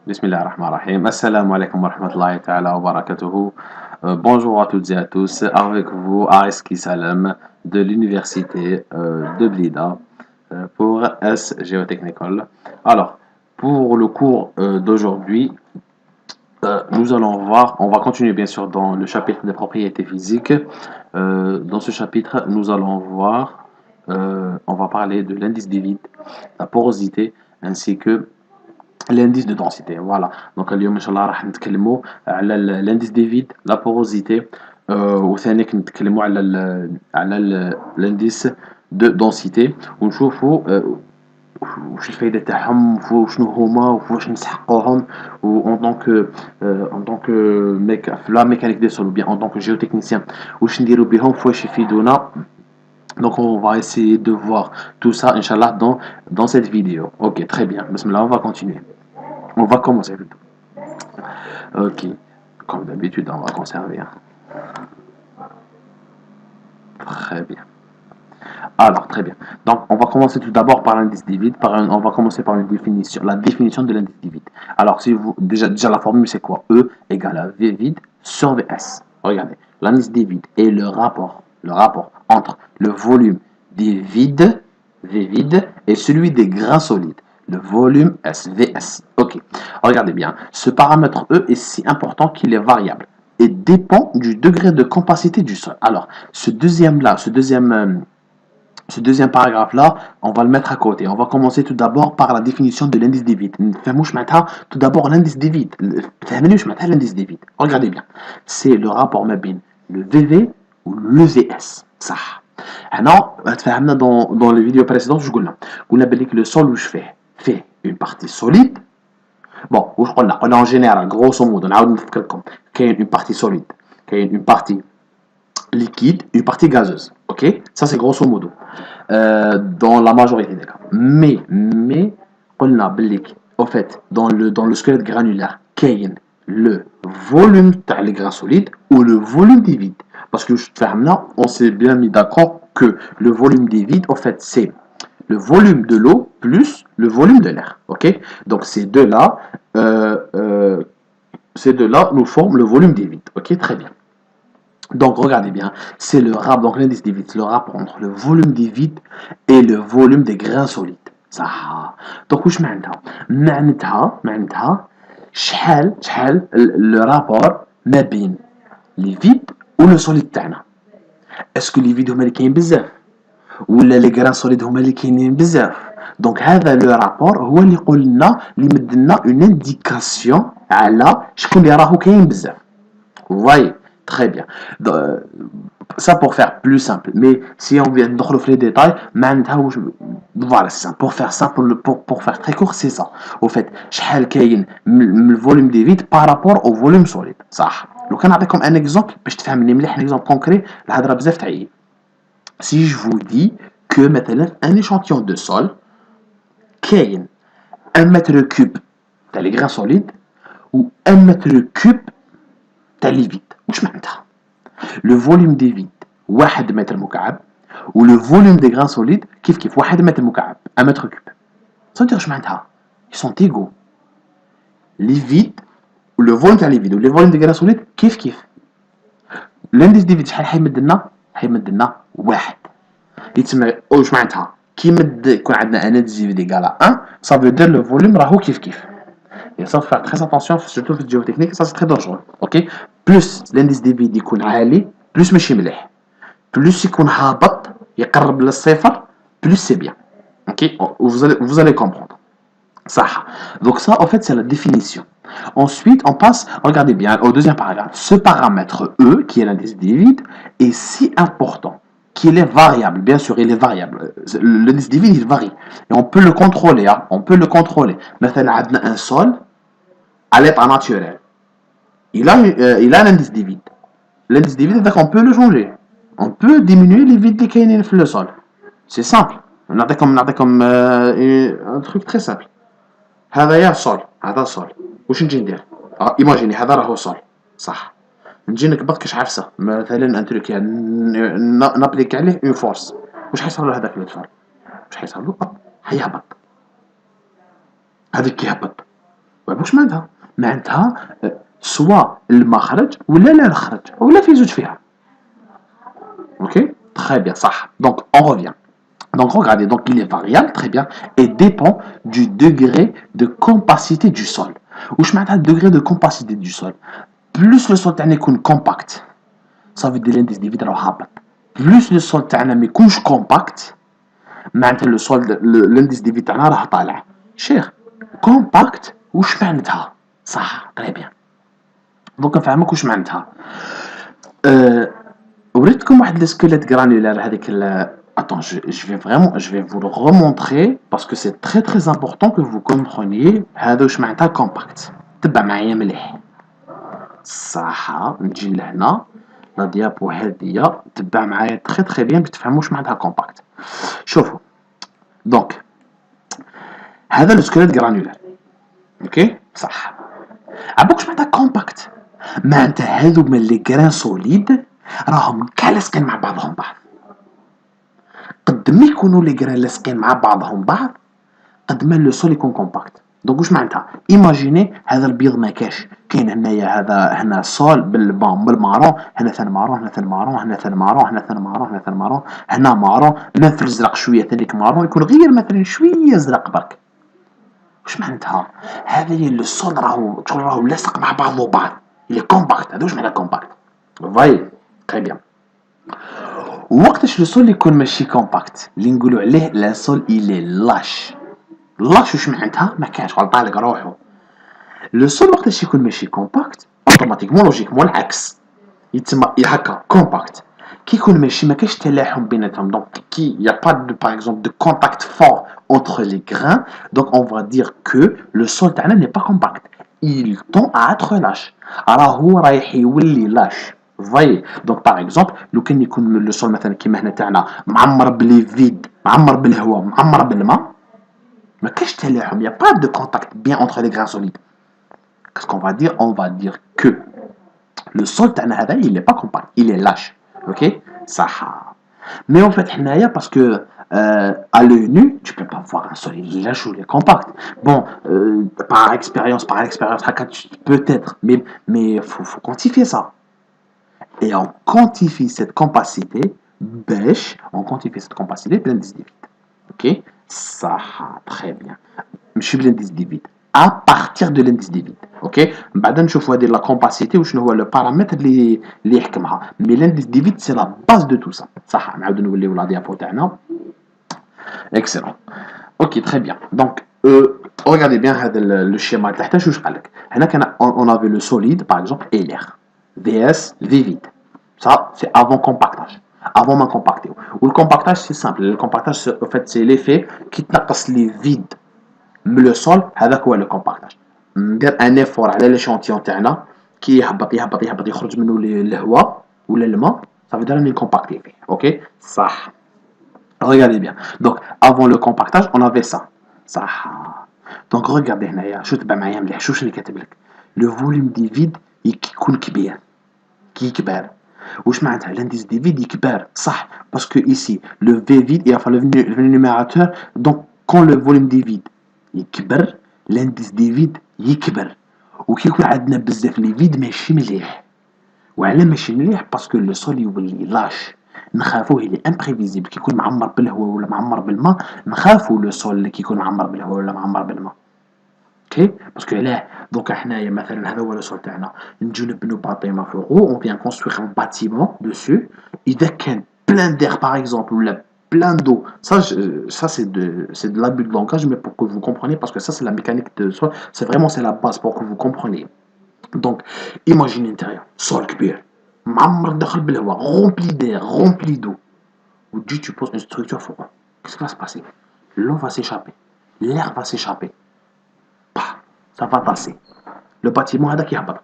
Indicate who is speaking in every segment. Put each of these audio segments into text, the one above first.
Speaker 1: Bismillahirrahmanirrahim. Assalamu alaikum wa rahmatullahi ta'ala wa barakatuhu. Bonjour à toutes et à tous. Avec vous, Ariski Salam de l'université de Blida pour S Géotechnicol. Alors, pour le cours d'aujourd'hui, nous allons voir, on va continuer bien sûr dans le chapitre des propriétés physiques. Dans ce chapitre, nous allons voir, on va parler de l'indice des vides, la porosité, ainsi que l'indice de densité. Voilà. Donc اليوم ان شاء الله راح نتكلموا على l'indice des vides, la porosité, وثاني نتكلموا على l'indice de densité ونشوفوا واش الفايده تاعهم وشنو هما وواش نسحقوهم en tant que en tant que mec la mécanique des sols ou bien en tant que géotechnicien واش نديروا بهم واش يفيدونا. Donc on va essayer de voir tout ça inchallah dans cette vidéo. OK, très bien. Bismillah, on va continuer. On va commencer plutôt. Ok, comme d'habitude, on va conserver. Très bien. Alors, très bien. Donc, on va commencer tout d'abord par l'indice des vides. On va commencer par une définition, la définition de l'indice des vides. Alors, si vous déjà la formule, c'est quoi? E égale à V vide sur Vs. Regardez, l'indice des vides est le rapport entre le volume des vides, V vide, et celui des grains solides, le volume SVS. Ok. Regardez bien. Ce paramètre E est si important qu'il est variable et dépend du degré de compacité du sol. Alors, ce deuxième paragraphe-là, on va le mettre à côté. On va commencer tout d'abord par la définition de l'indice des vides. Tout d'abord l'indice des vides. L'indice des vides. Regardez bien. C'est le rapport mabine, le VV ou le VS. Ça. Dans les vidéos précédentes, je vous ai dit que le sol où je fait une partie solide. Bon, on a en général, grosso modo, qu'il y a une partie solide, qu'il y a une partie liquide, une partie gazeuse. Ok? Ça, c'est grosso modo. Dans la majorité des cas. Mais, on a au fait, dans le squelette granulaire, qu'il y a le volume des grains solides ou le volume des vides. Parce que on s'est bien mis d'accord que le volume des vides, au fait, c'est le volume de l'eau plus le volume de l'air. Ok? Donc euh, euh, ces deux-là nous forment le volume des vides. Ok? Très bien. Donc regardez bien, c'est le rapport, donc l'indice des vides, le rapport entre le volume des vides et le volume des grains solides. صح. Donc واش معناتها شحال le rapport ما بين les vides و le solide تاعنا. Est-ce que les vides هما اللي كاين بزاف ولا les grains solides هما اللي كاينين بزاف؟ دونك هذا لو رابور هو اللي يقول لنا اللي يمد لنا اون انديكاسيون على شكون اللي راهو كاين بزاف. Vous voyez? Très bien. Ça pour faire plus simple. Mais si on vient dans les détails, voilà, c'est ça. Pour faire ça, pour faire très court, c'est ça. Au fait, le volume des vides par rapport au volume solide. Ça. Donc, on a comme un exemple, je te fais un exemple concret. Si je vous dis que maintenant, un échantillon de sol, qui 1 mètre cube de les grains solides ou 1 mètre cube تاع لي فيد واش معناتها لو فوليوم دي فيد 1 متر مكعب ولو فوليوم دي غران سوليد كيف 1 متر مكعب 1 متر كوب صدق واش معناتها يسون تيغو لي فيد ولو فوليوم تاع لي فيد ولي فوليوم دي غران سوليد كيف الانديس دي فيد شحال حيمد لنا واحد يتسمى واش معناتها كي مد يكون عندنا ان دي فيد ايكال 1 صافي دير لو فوليوم راهو كيف Et ça, faut faire très attention, surtout في الجيوتكنيك, ça c'est très dangereux. Ok? Plus l'indice des vides يكون عالي, plus ماشي مليح. Plus يكون هابط, يقرب للصفر, plus c'est bien. Ok? Vous allez comprendre. Ça. Donc ça, en fait, c'est la définition. Ensuite, on passe, regardez bien, au deuxième paragraphe. Ce paramètre E, qui est l'indice des vides, est si important qu'il est variable. Bien sûr, il est variable. L'indice des vides, il varie. Et on peut le contrôler. Hein? On peut le contrôler. Maintenant, on a un sol à l'état naturel. Il a l'indice des vides. L'indice des vides, on peut le changer. On peut diminuer les vides qui sont dans le sol. C'est simple. On a comme un truc très simple. هذا صول هذا صول واش نجي ندير ايماجيني هذا راهو صول صح نجي نكبط كاش عفسه مثلا ان تروك نابليك عليه اون فورس واش حيصير له هذاك لو واش حيصير له هيهبط هذاك كيهبط واش معناتها؟ معناتها سوا الماء خرج ولا لا خرج ولا في زوج فيها. Ok, très bien, ça. Donc, on revient. Donc, regardez, donc il est variable, très bien, et dépend du degré de compacité du sol. Ou je mets le degré de compacité du sol. Plus le sol est compact, ça veut dire l'indice de vide est plus le sol est compact, le sol, l'indice de vide est cher. Compact, ou je mets ça, très bien. Donc, on fait un peu je mets وريتكم واحد السكيليت granulaire هذيك Attends, je vais vous le remontrer parce que c'est très très important que vous compreniez هذا واش معناتها compact. تبع معايا مليح. صح نجي لهنا لا ديابو هذيا تبع معايا très très bien باش تفهموا واش معناتها compact. شوفوا دونك هذا السكيليت granulaire. اوكي صح. عبوك واش معناتها compact. معناتها هذوما لي غران سوليد راهم كاع لاصقين مع بعضهم بعض. قد ما يكونوا لي غران لاصقين مع بعضهم بعض قد ما لو سول يكون كومباكت. دونك واش معناتها؟ ايماجيني هذا البيض ما كاش كاين هنايا هنا سول بالمارون هنا ثاني مارون هنا ثاني مارون هنا ثاني مارون هنا ثاني مارون هنا ثاني مارون هنا مارون ما في الزرق شويه ثانيك مارون يكون غير مثلا شويه زرق برك. واش معناتها؟ هذا لو سول راهو لاصق مع بعضه بعض اللي كومباكت. هذا واش معناتها كومباكت؟ فاي تري بيان. وقتاش لو سول يكون ماشي كومباكت اللي نقولوا عليه لا سول إلي لاش. لاش واش معناتها؟ ما كانش غلط عليك روحو. لو سول وقتاش يكون ماشي كومباكت اوتوماتيكمون لوجيكمون العكس يتسمى هكا كومباكت. كي يكون ماشي ما كاينش تلاحم بيناتهم دونك كي يا با دو باغ اكزومبل دو كونتاكت فور entre les grains donc on va dire que le sol تاعنا n'est pas compact il tend à être lâche راهو رايح يولي لاش. فاي دونك باغ اكزومبل لو كان يكون لو سول مثلا كيما هنا تاعنا معمر بلي فيد معمر بالهواء معمر بالماء ما كاينش تلاحم يا با دو كونتاكت بيان entre les grains solides. Qu'est-ce qu'on va dire? On va dire que le sol تاعنا هذا il est pas compact il est lâche. ok صح. mais en fait حنايا parce que à l'œil nu tu peux pas voir un sol il est lâche ou il est compact. bon par expérience peut-être mais faut quantifier ça. Et on quantifie cette compacité on quantifie cette compacité l'indice de vide. ok ça très bien. ماشي l'indice de vide à partir de l'indice de vide. ok بعد نشوفوا هذه لا كومباسيتي وشنو هو لو بارامتر اللي يحكمها مي l'indice de vide c'est la base de tout ça. صح نعاودو نوليو لا ديابو تاعنا. excellent. ok très bien donc regardez bien هذا le schéma تحت واش قال لك هنا كان on avait le solide par exemple et l'air vs v vide. ça c'est avant compactage avant ما نكومباكتيو. والكومباكتاج c'est simple le compactage en fait c'est l'effet qui تنقص لي vide من لو سول هذاك هو لو كومباكتاج. ندير ان ايفور على ليشونتيون تاعنا كي يهبط يهبط يهبط يخرج منه الهواء ولا الماء صافي دار راني كومباكتي فيه. اوكي صح. regardez bien donc avant le compactage on avait ça صح. donc regardez هنايا شو تبع معايا مليح شوف اللي كاتب لك لو فوليوم دي فيد يكون كبير كي يكبر واش معناتها l'indice دي فيد يكبر صح باسكو ici le v vide il va le numérateur donc quand le volume des vides يكبر l'indice دي فيد يكبر وكي يكون عندنا بزاف لي فيد ماشي مليح. وعلى ماشي مليح باسكو لو سول يولي لاش نخافوه لي امبريفيزيبل كي يكون معمر بالهواء ولا معمر بالماء نخافوا لو سول كي يكون معمر بالهواء ولا معمر بالماء. اوكي باسكو علاه دونك حنايا مثلا هذا هو لو سول تاعنا نجيو نبنيو باطيمه فوقو اون فيان كونستروير ان باتيمون دوسو اذا كان بلان دير باغ اكزومبل ولا plein d'eau. Ça c'est de l'abus de langage, mais pour que vous compreniez, parce que ça c'est la mécanique de sol, c'est la base pour que vous compreniez. Donc, imaginez l'intérieur, sol كبير, معمر داخل بالهواء, rempli d'air, rempli d'eau. Ou tu poses une structure fort. Qu'est-ce qui va se passer? L'eau va s'échapper, l'air va s'échapper. Ça va tasser. Le bâtiment هذاك يهبط.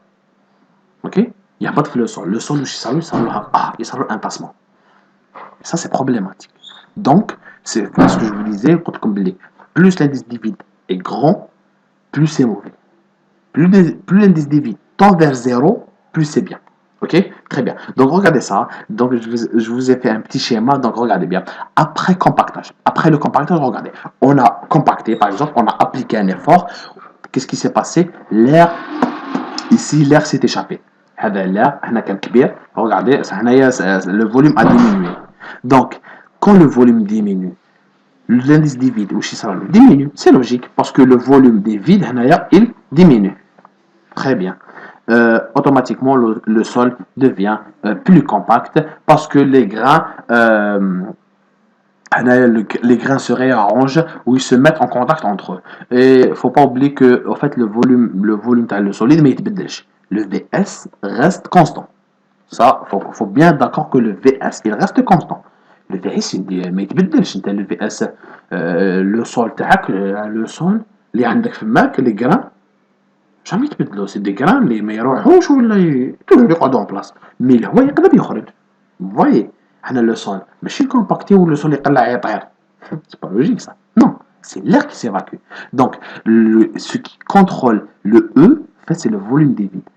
Speaker 1: Ok? يهبط في le sol. Le sol واش يصير un tassement. Ça c'est problématique. Donc, c'est ce que je vous disais, plus l'indice de vide est grand, plus c'est mauvais. Plus l'indice de vide tend vers 0, plus c'est bien. Ok? Très bien. Donc, regardez ça. Donc, je vous ai fait un petit schéma. Donc, regardez bien. Après compactage. Après le compactage, regardez. On a compacté, par exemple, on a appliqué un effort. qu'est-ce qui s'est passé? L'air, ici, l'air s'est échappé. L'air, regardez, le volume a diminué. Donc, quand le volume diminue, l'indice des vides, diminue. C'est logique, parce que le volume des vides, il diminue. Très bien. Automatiquement, le sol devient plus compact parce que les grains se réarrangent ou ils se mettent en contact entre eux. Et il ne faut pas oublier que en fait, le volume le solide, mais le VS reste constant. Ça, faut bien être d'accord que le VS, il reste constant. Le VS, ما يتبدلش. انت le VS, le sol تاعك, le sol اللي عندك فماك, les grains, jamais يتبدلوا. C'est des grains اللي ما يروحوش ولا toujours يقعدوا en place. Mais الهواء يقدر يخرج. Vous voyez, حنا le sol ماشي compacté ou le sol يقلع يطير. C'est pas logique ça. Non, c'est l'air qui s'évacue. Donc, ce qui contrôle le E, en fait, c'est le volume des vides.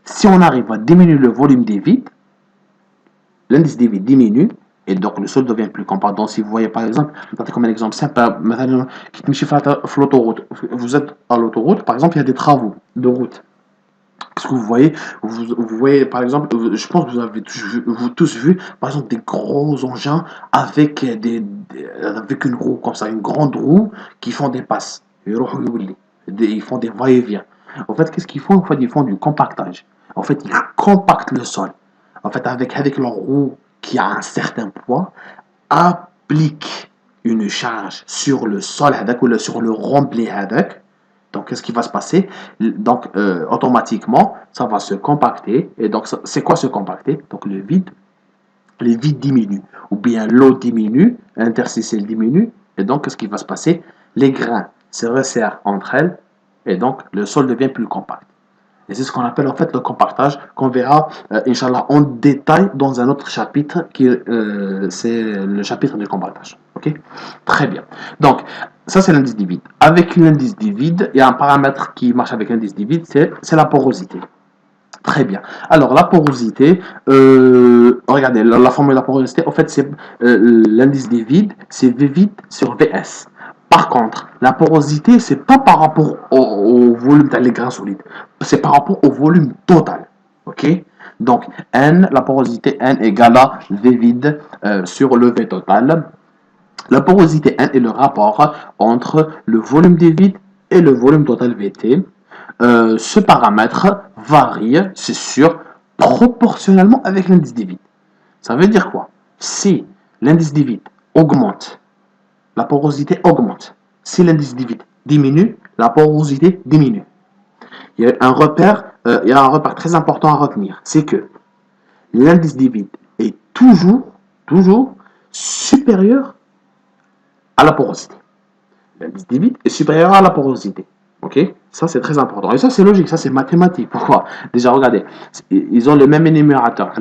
Speaker 1: Si on arrive à diminuer le volume des vides, l'indice des vides diminue et donc le sol devient plus compact. Donc, si vous voyez par exemple, comme un exemple simple, vous êtes à l'autoroute, par exemple, il y a des travaux de route. Qu'est-ce que vous voyez? Vous voyez par exemple, je pense que vous avez tous vu, par exemple, des gros engins avec avec une roue comme ça, une grande roue qui font des passes. Ils font des va-et-vient. En fait, qu'est-ce qu'ils font? En fait, ils font du compactage. En fait, ils compactent le sol. En fait, avec leur roue qui a un certain poids, applique une charge sur le sol ou sur le rempli. Donc, qu'est-ce qui va se passer? Donc, automatiquement, ça va se compacter. Et donc, c'est quoi se compacter? Donc, les vides diminuent. Ou bien l'eau diminue, l'interstitiel diminue. Et donc, qu'est-ce qui va se passer? Les grains se resserrent entre elles. Et donc, le sol devient plus compact. Et c'est ce qu'on appelle en fait le compactage, qu'on verra, Inch'Allah, en détail dans un autre chapitre, c'est le chapitre du compactage. Ok? Très bien. Donc, ça c'est l'indice du vide. Avec l'indice du vide, il y a un paramètre qui marche avec l'indice du vide, c'est la porosité. Très bien. Alors, la porosité, regardez, la formule de la porosité, en fait, c'est l'indice des vides, c'est V vide sur VS. Par contre, la porosité, c'est pas par rapport au volume des grains solides, c'est par rapport au volume total. Ok? Donc, N, la porosité N égale à V vide sur le V total. La porosité N est le rapport entre le volume des vides et le volume total VT. Ce paramètre varie, c'est sûr, proportionnellement avec l'indice des vides. Ça veut dire quoi? Si l'indice des vides augmente, la porosité augmente. Si l'indice des vides diminue, la porosité diminue. Il y a un repère très important à retenir, c'est que l'indice des vides est toujours supérieur à la porosité. L'indice des vides est supérieur à la porosité. Ok? Ça, c'est très important. Et ça, c'est logique, ça, c'est mathématique. Pourquoi? Déjà, regardez, ils ont le même énumérateur.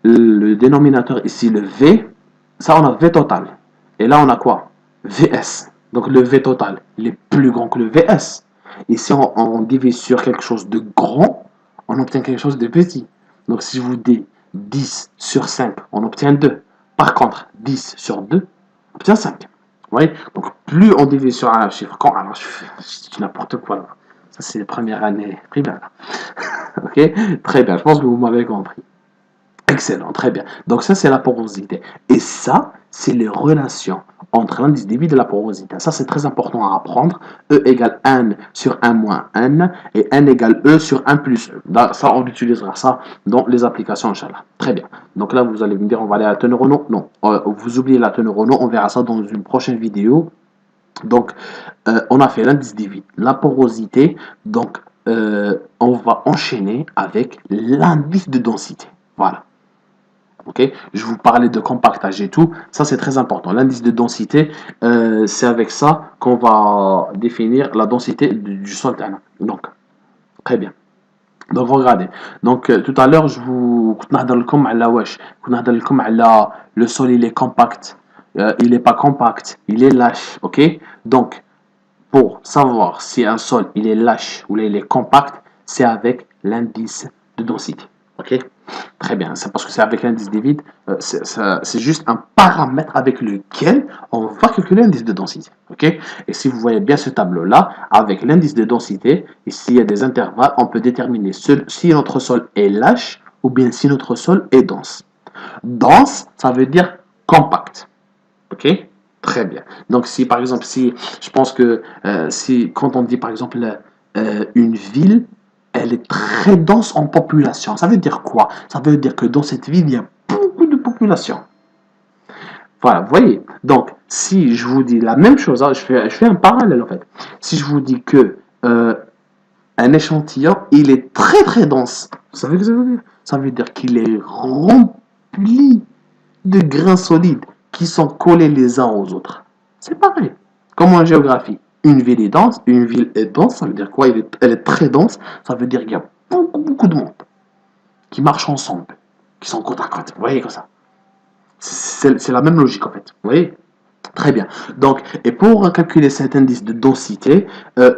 Speaker 1: Le dénominateur ici, le V, ça, on a V total. Et là, on a quoi? VS. Donc, le V total, il est plus grand que le VS. Et si on divise sur quelque chose de grand, on obtient quelque chose de petit. Donc, si je vous dis 10 sur 5, on obtient 2. Par contre, 10 sur 2, on obtient 5. Vous voyez? Donc, plus on divise sur un chiffre, alors je dis n'importe quoi là. Ça, c'est la première année primaire. Ok? Très bien, je pense que vous m'avez compris. Excellent, très bien. Donc, ça, c'est la porosité. Et ça, c'est les relations entre l'indice des vides et la porosité. Ça, c'est très important à apprendre. E égale N sur 1 moins N et N égale E sur 1 plus E. Ça, on utilisera ça dans les applications, Inch'Allah. Très bien. Donc là, vous allez me dire, on va aller à la teneur Renault. Non, vous oubliez la teneur Renault. On verra ça dans une prochaine vidéo. Donc, on a fait l'indice des vides, la porosité. Donc, on va enchaîner avec l'indice de densité. Voilà. Ok, je vous parlais de compactage et tout, ça c'est très important. L'indice de densité, c'est avec ça qu'on va définir la densité du sol. Donc, très bien. Donc, regardez. Donc, tout à l'heure, le sol il est compact, il n'est pas compact, il est lâche. Ok, donc, pour savoir si un sol il est lâche ou il est compact, c'est avec l'indice de densité. Ok. Très bien, c'est parce que c'est avec l'indice des vides, c'est juste un paramètre avec lequel on va calculer l'indice de densité. Ok. Et si vous voyez bien ce tableau-là, avec l'indice de densité, ici il y a des intervalles, on peut déterminer si notre sol est lâche ou bien si notre sol est dense. Dense, ça veut dire compact. Ok. Très bien. Donc si par exemple, si je pense que si quand on dit par exemple une ville, elle est très dense en population. Ça veut dire quoi? Ça veut dire que dans cette ville, il y a beaucoup de population. Voilà, vous voyez. Donc, si je vous dis la même chose, hein, je fais un parallèle en fait. Si je vous dis que un échantillon, il est très très dense, vous savez ce que ça veut dire? Ça veut dire qu'il est rempli de grains solides qui sont collés les uns aux autres. C'est pareil. Comme en géographie, une ville est dense, ça veut dire quoi? Elle est très dense, ça veut dire qu'il y a beaucoup, beaucoup de monde qui marchent ensemble, qui sont côte à côte. Vous voyez comme ça. C'est la même logique en fait. Vous voyez? Très bien. Donc, et pour calculer cet indice de densité,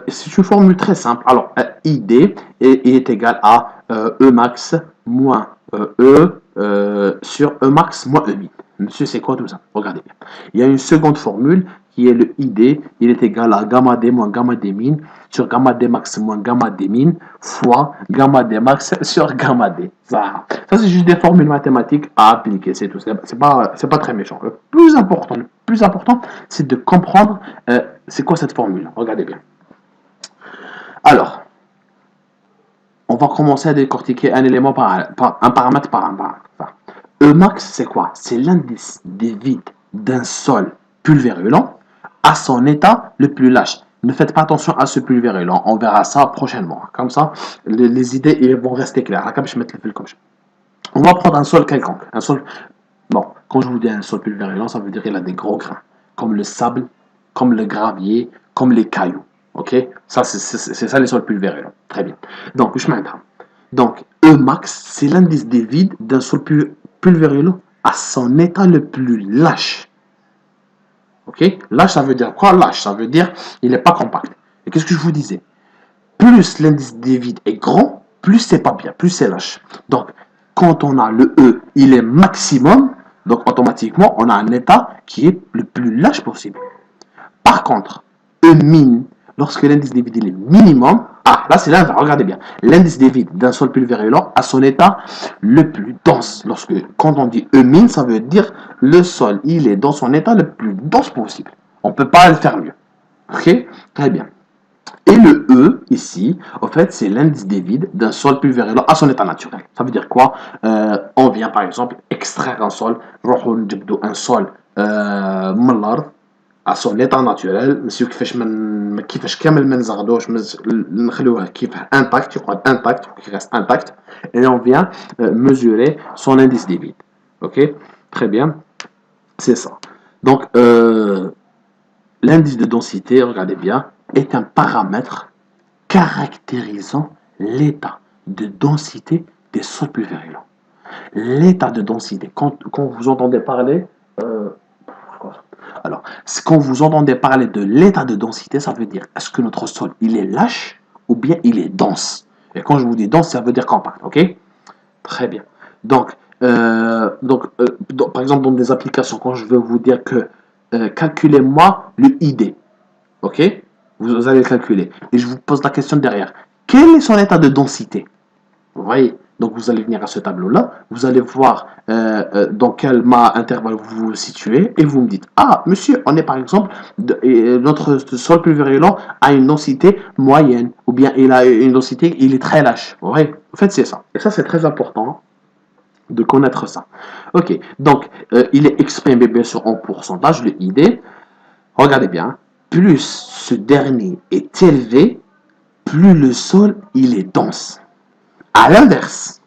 Speaker 1: c'est une formule très simple. Alors, ID est égal à E max moins sur E max moins E min. Monsieur, c'est quoi tout ça? Regardez bien. Il y a une seconde formule qui est le ID. Il est égal à gamma D moins gamma D min sur gamma D max moins gamma D min fois gamma D max sur gamma D. Ça c'est juste des formules mathématiques à appliquer. C'est tout. C'est pas très méchant. Le plus important, c'est de comprendre c'est quoi cette formule. Regardez bien. Alors, on va commencer à décortiquer un élément un paramètre par un paramètre. E max, c'est quoi? C'est l'indice des vides d'un sol pulvérulent à son état le plus lâche. Ne faites pas attention à ce pulvérulent, on verra ça prochainement. Comme ça, les idées vont rester claires. On va prendre un sol quelconque. Bon, quand je vous dis un sol pulvérulent, ça veut dire qu'il a des gros grains, comme le sable, comme le gravier, comme les cailloux. Ok? Ça, c'est ça les sols pulvérulents. Très bien. Donc, je m'entends. Donc, E max, c'est l'indice des vides d'un sol pulvérulent à son état le plus lâche. Ok? Lâche, ça veut dire quoi? Lâche, ça veut dire il n'est pas compact. Et qu'est-ce que je vous disais? Plus l'indice des vides est grand, plus c'est pas bien, plus c'est lâche. Donc, quand on a le E, il est maximum, donc automatiquement, on a un état qui est le plus lâche possible. Par contre, E min, lorsque l'indice des vides est minimum, là c'est l'inverse, regardez bien. L'indice des vides d'un sol pulvérulent a son état le plus dense. Quand on dit E min, ça veut dire le sol, il est dans son état le plus dense possible. On ne peut pas le faire mieux. Ok? Très bien. Et le E, ici, en fait, c'est l'indice des vides d'un sol pulvérulent à son état naturel. Ça veut dire quoi? On vient, par exemple, extraire un sol, un sol à son état naturel. Monsieur كيفاش كامل ما نزغدوش نخلوه كيف intact, يقعد intact, qu'il reste intact, et on vient mesurer son indice des vides. Ok? Très bien. C'est ça. Donc, l'indice de densité, regardez bien, est un paramètre caractérisant l'état de densité des sols pulvérulents. L'état de densité, quand vous entendez parler, alors, quand vous entendez parler de l'état de densité, ça veut dire est-ce que notre sol il est lâche ou bien il est dense. Et quand je vous dis dense, ça veut dire compact, ok? Très bien. Donc, par exemple, dans des applications, quand je veux vous dire que calculez-moi le ID, ok? Vous allez le calculer. Et je vous pose la question derrière. Quel est son état de densité? Vous voyez? Donc vous allez venir à ce tableau-là, vous allez voir dans quel intervalle vous vous situez, et vous me dites, ah monsieur, on est par exemple, notre sol pulvérulent a une densité moyenne, ou bien il a une densité, il est très lâche. Vous voyez? En fait, c'est ça. Et ça, c'est très important de connaître ça. Ok, donc il est exprimé bien sûr en pourcentage, le ID. Regardez bien, plus ce dernier est élevé, plus le sol il est dense. À l'inverse,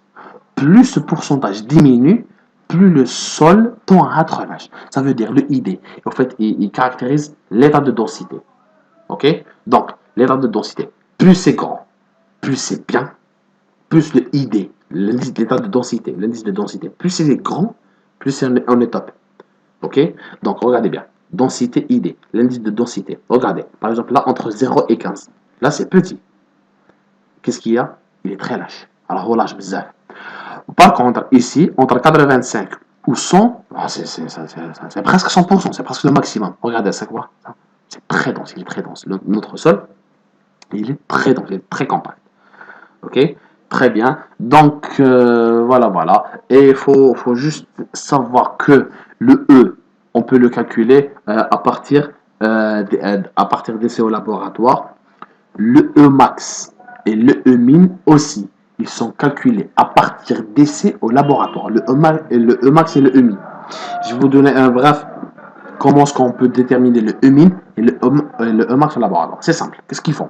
Speaker 1: plus ce pourcentage diminue, plus le sol tend à être lâche. Ça veut dire le ID. En fait, il caractérise l'état de densité. Ok? Donc, l'état de densité, plus c'est grand, plus c'est bien, plus le ID, l'état de densité, l'indice de densité, plus c'est grand, plus on est top. Ok? Donc, regardez bien. Densité ID, l'indice de densité. Regardez, par exemple, là, entre 0 et 15. Là, c'est petit. Qu'est-ce qu'il y a? Il est très lâche. Alors, relâche bizarre. Par contre, ici, entre 85 ou 100, c'est presque 100%, c'est presque le maximum. Regardez, c'est quoi? C'est très dense, il est très dense. Notre sol, il est très dense, il est très compact. Ok? Très bien. Donc, voilà. Et faut juste savoir que le E, on peut le calculer à partir d'essais au laboratoire. Le E max et le E min aussi, ils sont calculés à partir d'essais au laboratoire. Le E max et le E min. Je vais vous donner un bref comment est-ce qu'on peut déterminer le E min et le E max au laboratoire. C'est simple. Qu'est-ce qu'ils font?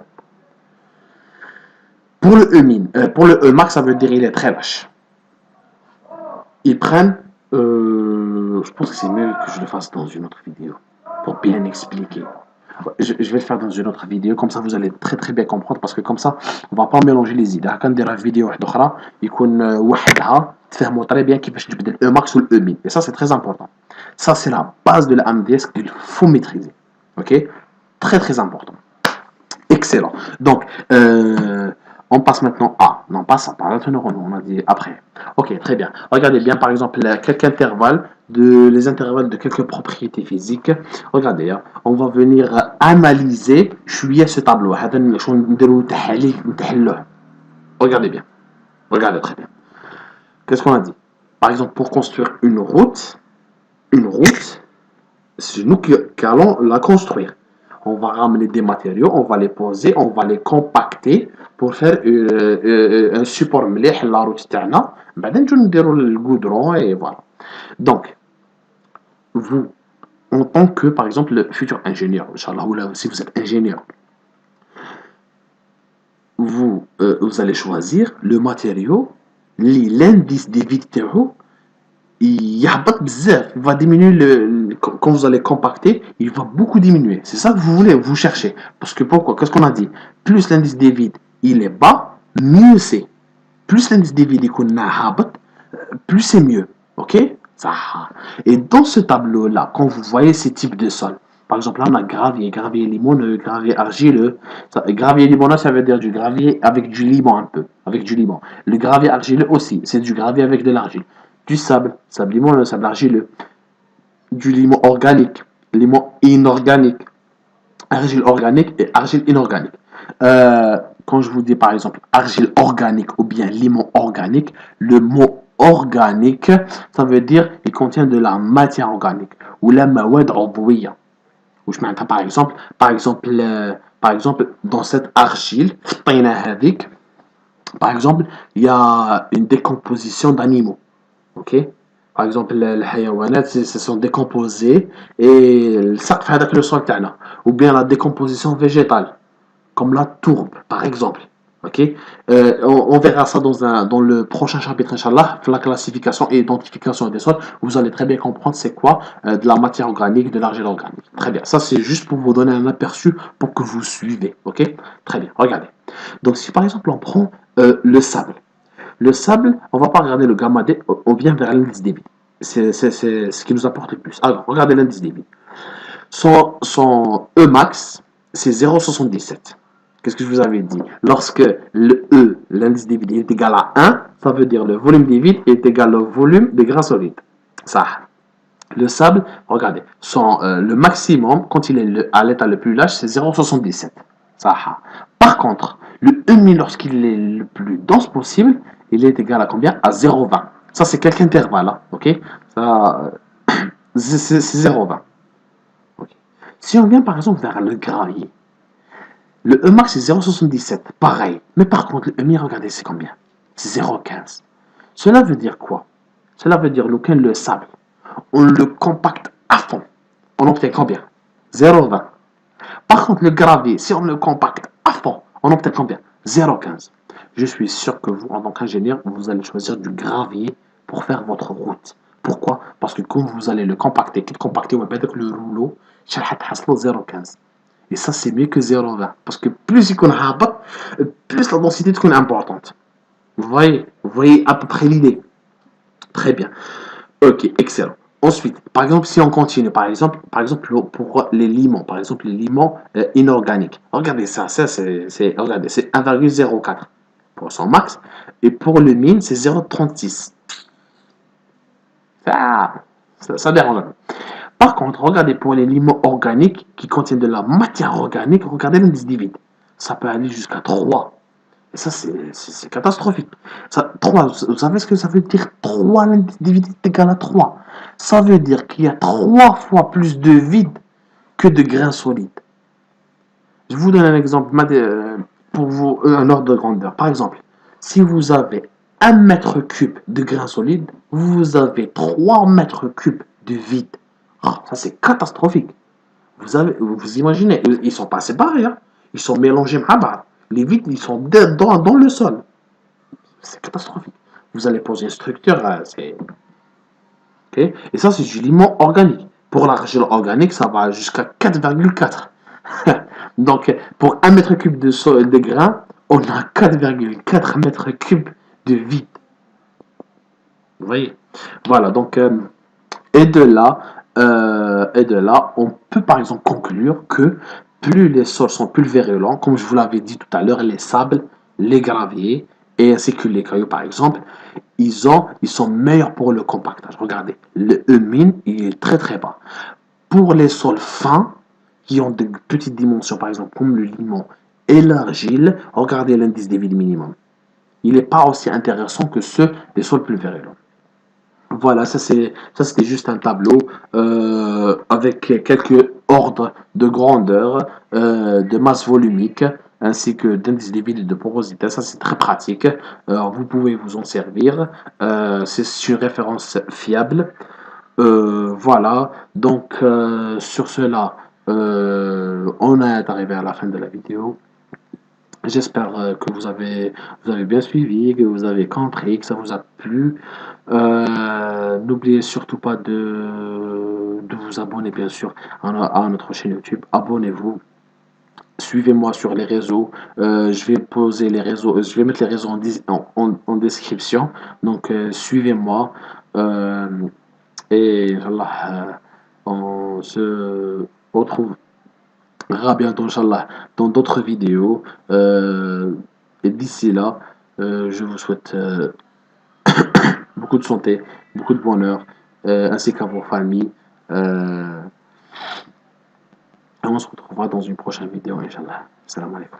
Speaker 1: Pour le E min, pour le E max, ça veut dire il est très lâche. Ils prennent, je pense que c'est mieux que je le fasse dans une autre vidéo pour bien expliquer. Je vais le faire dans une autre vidéo, comme ça vous allez très très bien comprendre, parce que comme ça on va pas mélanger les idées. Quand on vidéo واحدة أخرى يكون وحدها تفهموا très bien كيفاش تبدل le E max ou le E min. Et ça c'est très important. Ça c'est la base de la MDS qu'il faut maîtriser. Ok? Très très important. Excellent. Donc, on passe maintenant à. Non, pas ça, par la neurones, on a dit après. Ok, très bien. Regardez bien, par exemple, quelques intervalles, les intervalles de quelques propriétés physiques. Regardez, hein, on va venir analyser ce tableau. Regardez bien. Regardez très bien. Qu'est-ce qu'on a dit? Par exemple, pour construire une route, c'est nous qui allons la construire. On va ramener des matériaux, on va les poser, on va les compacter pour faire un support مليح la route تاعنا. بعدين نجو نديرو le goudron et voilà. Donc, vous, en tant que, par exemple, le futur ingénieur, Inch'Allah, ou là, si vous êtes ingénieur, vous allez choisir le matériau, l'indice des vitaux, il va diminuer quand vous allez compacter, il va beaucoup diminuer. C'est ça que vous voulez, vous cherchez. Parce que pourquoi? Qu'est-ce qu'on a dit? Plus l'indice des vides il est bas, mieux c'est. Plus l'indice des vides plus c'est mieux. Ok? Ça. Et dans ce tableau-là, quand vous voyez ces types de sols, par exemple, là, on a gravier limoneux, gravier argileux. Gravier limoneux, ça veut dire du gravier avec du limon un peu, avec du limon. Le gravier argileux aussi, c'est du gravier avec de l'argile. Du sable limoneux, sable argileux. Du limon organique, limon inorganique, argile organique et argile inorganique. Quand je vous dis par exemple argile organique ou bien limon organique, le mot organique, ça veut dire il contient de la matière organique ou la mawad عضوية. Ou je m'entends par exemple dans cette argile, par exemple, il y a une décomposition d'animaux. Ok? Par exemple, les hayawanat se sont décomposés et le sol تاعنا. Ou bien la décomposition végétale, comme la tourbe, par exemple. Ok? On verra ça dans le prochain chapitre, Inch'Allah, la classification et identification des sols. Vous allez très bien comprendre c'est quoi de la matière organique, de l'argile organique. Très bien. Ça, c'est juste pour vous donner un aperçu pour que vous suivez. Ok? Très bien. Regardez. Donc, si par exemple on prend le sable. Le sable, on ne va pas regarder le gamma D, on vient vers l'indice des vides. C'est ce qui nous apporte le plus. Alors, regardez l'indice des vides. Son E max, c'est 0,77. Qu'est-ce que je vous avais dit? Lorsque le E, l'indice des vides, est égal à 1, ça veut dire le volume des vides est égal au volume des grains solides. Ça. Le sable, regardez, le maximum, quand il est à l'état le plus lâche, c'est 0,77. Ça. Par contre, le E min, lorsqu'il est le plus dense possible, il est égal à combien? À 0,20. Ça, c'est quelques intervalles, hein, ok? Ça, c'est 0,20. Okay. Si on vient par exemple vers le gravier, le E max c'est 0,77, pareil. Mais par contre, le E min, regardez, c'est combien? C'est 0,15. Cela veut dire quoi? Cela veut dire lequel le sable, on le compacte à fond. On obtient combien? 0,20. Par contre, le gravier, si on le compacte à fond, on obtient combien? 0,15. Je suis sûr que vous, en tant qu'ingénieur, vous allez choisir du gravier pour faire votre route. Pourquoi? Parce que quand vous allez le compacter, on va mettre le rouleau, 0,15. Et ça, c'est mieux que 0,20. Parce que plus il connaît, plus la densité est importante. Vous voyez à peu près l'idée. Très bien. Ok, excellent. Ensuite, par exemple, si on continue, par exemple pour les limons, par exemple les limons inorganiques. Regardez ça, regardez, c'est 1,04. pour son max. Et pour le min, c'est 0,36. Ça dérange un peu. Par contre, regardez pour les limons organiques qui contiennent de la matière organique, regardez l'indice divide. Ça peut aller jusqu'à 3. Et ça, c'est catastrophique. Ça, 3, vous savez ce que ça veut dire? 3 l'indice divide est égal à 3. Ça veut dire qu'il y a 3 fois plus de vide que de grains solides. Je vous donne un exemple pour vous, un ordre de grandeur. Par exemple, si vous avez 1 m3 de grains solides, vous avez 3 mètres cubes de vide. Ah, ça, c'est catastrophique. Vous imaginez, ils ne sont pas séparés, hein. Ils sont mélangés. Les vides, ils sont dans le sol. C'est catastrophique. Vous allez poser une structure, c'est. Okay. Et ça, c'est du limon organique. Pour l'argile organique, ça va jusqu'à 4,4. Donc, pour 1 m3 de grains, on a 4,4 m3 de vide. Vous voyez? Voilà, donc, et de là, on peut par exemple conclure que plus les sols sont pulvérulents, comme je vous l'avais dit tout à l'heure, les sables, les graviers, et ainsi que les cailloux par exemple, ils sont meilleurs pour le compactage. Regardez, le E-min, il est très très bas. Pour les sols fins, qui ont de petites dimensions, par exemple comme le limon et l'argile, regardez l'indice des vides minimum. Il n'est pas aussi intéressant que ceux des sols pulvérulents. Voilà, c'était juste un tableau avec quelques ordres de grandeur, de masse volumique, ainsi que d'indice des villes de porosité. Ça, c'est très pratique. Vous pouvez vous en servir. C'est une référence fiable. Voilà. Donc, sur cela, on est arrivé à la fin de la vidéo. J'espère que vous avez bien suivi, que vous avez compris, que ça vous a plu. N'oubliez surtout pas de vous abonner, bien sûr, à notre chaîne YouTube. Abonnez-vous. Suivez-moi sur les réseaux. Je vais poser les réseaux. Je vais mettre les réseaux en description. Donc, suivez-moi. Euh, et Inch'Allah, on se retrouve bientôt, Inch'Allah, dans d'autres vidéos. Et d'ici là, je vous souhaite beaucoup de santé, beaucoup de bonheur, ainsi qu'à vos familles. Et on se retrouvera dans une prochaine vidéo, Inch'Allah. Salam alaikum.